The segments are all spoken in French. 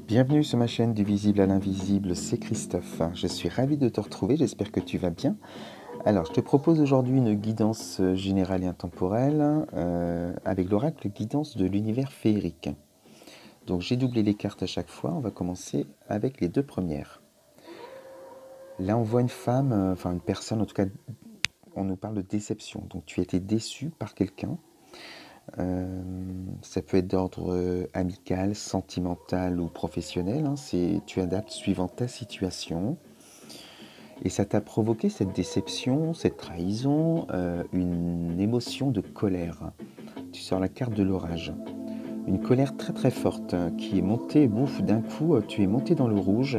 Bienvenue sur ma chaîne du visible à l'invisible, c'est Christophe. Je suis ravi de te retrouver, j'espère que tu vas bien. Alors, je te propose aujourd'hui une guidance générale et intemporelle avec l'oracle guidance de l'univers féerique. Donc, j'ai doublé les cartes à chaque fois, on va commencer avec les deux premières. Là, on voit une femme, enfin une personne, en tout cas, on nous parle de déception. Donc, tu as été déçu par quelqu'un. Ça peut être d'ordre amical, sentimental ou professionnel, hein. Tu adaptes suivant ta situation. Et ça t'a provoqué cette déception, cette trahison, une émotion de colère. Tu sors la carte de l'orage. Une colère très très forte qui est montée, bouf, d'un coup, tu es monté dans le rouge.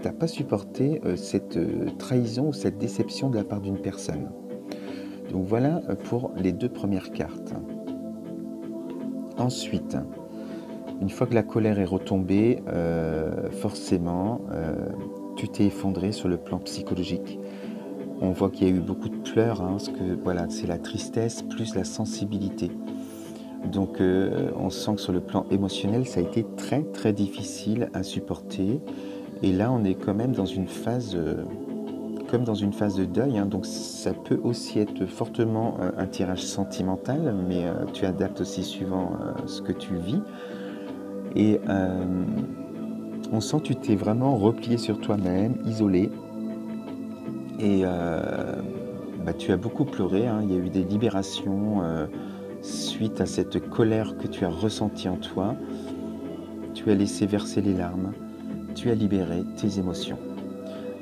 T'as pas supporté cette trahison ou cette déception de la part d'une personne. Donc voilà pour les deux premières cartes. Ensuite, une fois que la colère est retombée, forcément, tu t'es effondré sur le plan psychologique. On voit qu'il y a eu beaucoup de pleurs, hein, parce que voilà, c'est la tristesse plus la sensibilité. Donc on sent que sur le plan émotionnel, ça a été très très difficile à supporter. Et là, on est quand même dans une phase, comme dans une phase de deuil, hein, donc ça peut aussi être fortement un tirage sentimental, mais tu adaptes aussi suivant ce que tu vis. Et on sent que tu t'es vraiment replié sur toi-même, isolé. Et tu as beaucoup pleuré, hein. Il y a eu des libérations suite à cette colère que tu as ressentie en toi. Tu as laissé verser les larmes, tu as libéré tes émotions.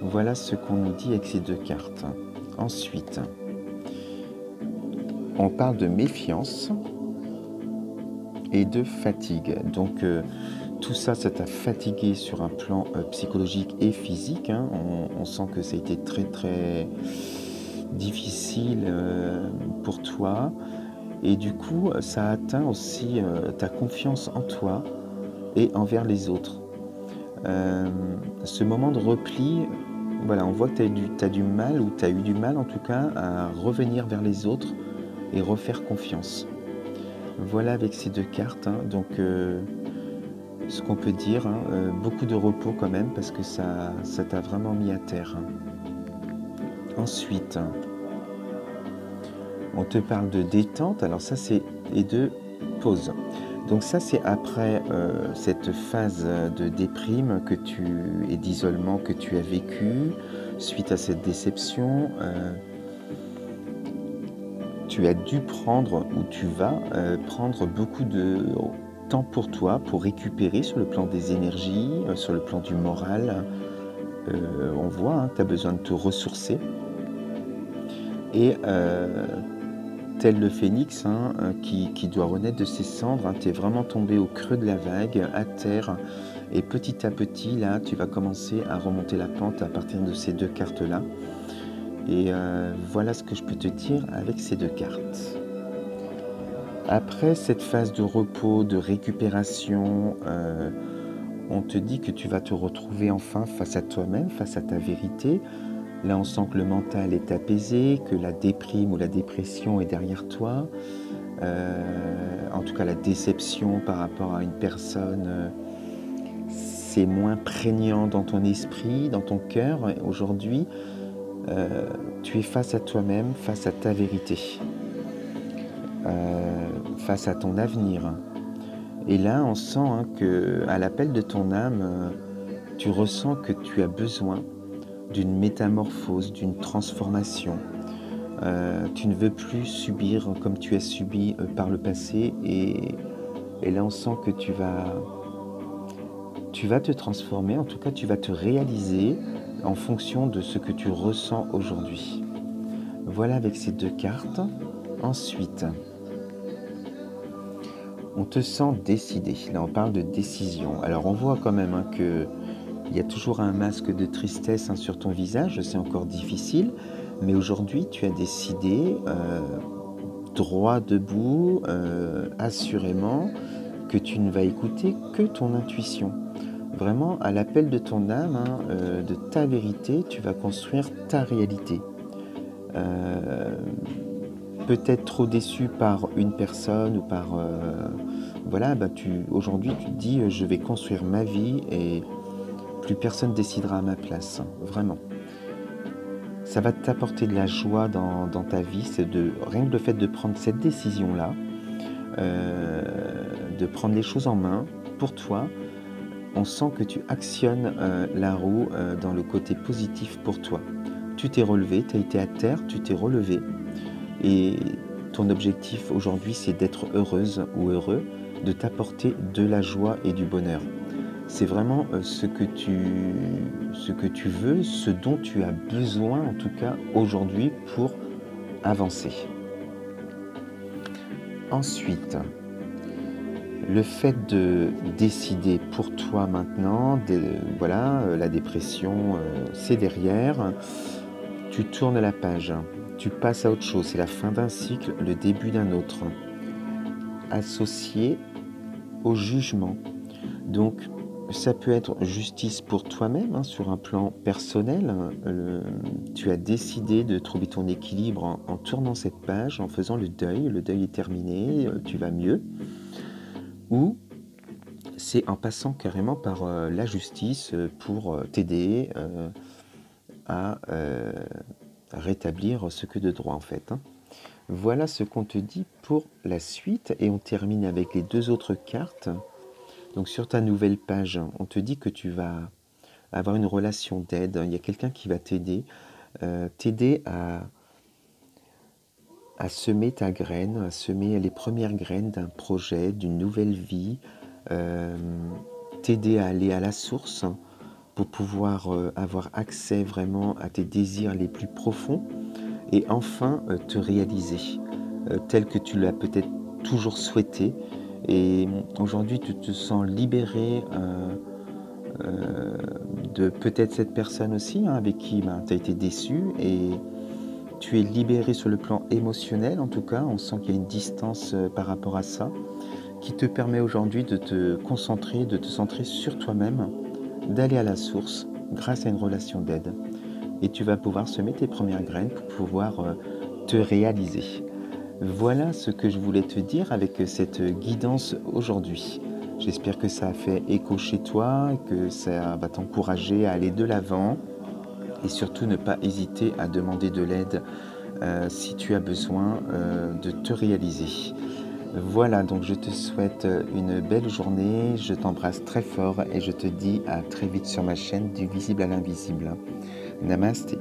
Voilà ce qu'on nous dit avec ces deux cartes. Ensuite, on parle de méfiance et de fatigue. Donc tout ça, ça t'a fatigué sur un plan psychologique et physique, hein. On sent que ça a été très très difficile pour toi. Et du coup, ça atteint aussi ta confiance en toi et envers les autres. Ce moment de repli, voilà, on voit que tu as du mal, ou tu as eu du mal en tout cas, à revenir vers les autres et refaire confiance. Voilà avec ces deux cartes, hein. Donc ce qu'on peut dire, hein, beaucoup de repos quand même, parce que ça t'a vraiment mis à terre. Ensuite, on te parle de détente, alors ça c'est, et de pause. Donc ça c'est après cette phase de déprime et d'isolement que tu as vécu suite à cette déception. Tu as dû prendre, ou tu vas prendre beaucoup de temps pour toi, pour récupérer sur le plan des énergies, sur le plan du moral. On voit, hein, tu as besoin de te ressourcer. Et tel le phénix, hein, qui doit renaître de ses cendres, hein, tu es vraiment tombé au creux de la vague, à terre. Et petit à petit, là, tu vas commencer à remonter la pente à partir de ces deux cartes-là. Et voilà ce que je peux te dire avec ces deux cartes. Après cette phase de repos, de récupération, on te dit que tu vas te retrouver enfin face à toi-même, face à ta vérité. Là, on sent que le mental est apaisé, que la déprime ou la dépression est derrière toi. En tout cas, la déception par rapport à une personne, c'est moins prégnant dans ton esprit, dans ton cœur. Aujourd'hui, tu es face à toi-même, face à ta vérité, face à ton avenir. Et là, on sent, hein, qu'à l'appel de ton âme, tu ressens que tu as besoin d'une métamorphose, d'une transformation. Tu ne veux plus subir comme tu as subi par le passé. Et là, on sent que tu vas te transformer, en tout cas, tu vas te réaliser en fonction de ce que tu ressens aujourd'hui. Voilà avec ces deux cartes. Ensuite, on te sent décidé. Là, on parle de décision. Alors, on voit quand même, hein, qu'il y a toujours un masque de tristesse, hein, sur ton visage. C'est encore difficile. Mais aujourd'hui, tu as décidé, droit debout, assurément, que tu ne vas écouter que ton intuition. Vraiment, à l'appel de ton âme, hein, de ta vérité, tu vas construire ta réalité. peut-être trop déçu par une personne ou par, voilà, bah, aujourd'hui tu te dis: «Je vais construire ma vie et plus personne décidera à ma place», vraiment. Ça va t'apporter de la joie dans ta vie, c'est de rien que le fait de prendre cette décision-là, de prendre les choses en main pour toi. On sent que tu actionnes, la roue, dans le côté positif pour toi. Tu t'es relevé, tu as été à terre, tu t'es relevé et ton objectif aujourd'hui, c'est d'être heureuse ou heureux, de t'apporter de la joie et du bonheur. C'est vraiment, ce que tu veux, ce dont tu as besoin en tout cas aujourd'hui pour avancer. Ensuite, le fait de décider pour toi maintenant, voilà, la dépression, c'est derrière. Tu tournes la page, tu passes à autre chose, c'est la fin d'un cycle, le début d'un autre, associé au jugement. Donc ça peut être justice pour toi-même, hein, sur un plan personnel, tu as décidé de trouver ton équilibre en tournant cette page, en faisant le deuil est terminé, tu vas mieux. Ou c'est en passant carrément par, la justice, pour, t'aider, à, rétablir ce que de droit en fait, hein. Voilà ce qu'on te dit pour la suite et on termine avec les 2 autres cartes. Donc sur ta nouvelle page, on te dit que tu vas avoir une relation d'aide. Il y a quelqu'un qui va t'aider à semer ta graine, à semer les premières graines d'un projet, d'une nouvelle vie, t'aider à aller à la source pour pouvoir, avoir accès vraiment à tes désirs les plus profonds et enfin, te réaliser, tel que tu l'as peut-être toujours souhaité et aujourd'hui tu te sens libéré, de peut-être cette personne aussi, hein, avec qui, ben, tu as été déçu et tu es libéré sur le plan émotionnel en tout cas. On sent qu'il y a une distance, par rapport à ça, qui te permet aujourd'hui de te concentrer, de te centrer sur toi-même, d'aller à la source grâce à une relation d'aide et tu vas pouvoir semer tes premières graines pour pouvoir, te réaliser. Voilà ce que je voulais te dire avec cette guidance aujourd'hui. J'espère que ça a fait écho chez toi, que ça va t'encourager à aller de l'avant et surtout ne pas hésiter à demander de l'aide, si tu as besoin, de te réaliser. Voilà, donc je te souhaite, une belle journée, je t'embrasse très fort et je te dis à très vite sur ma chaîne du visible à l'invisible. Namasté.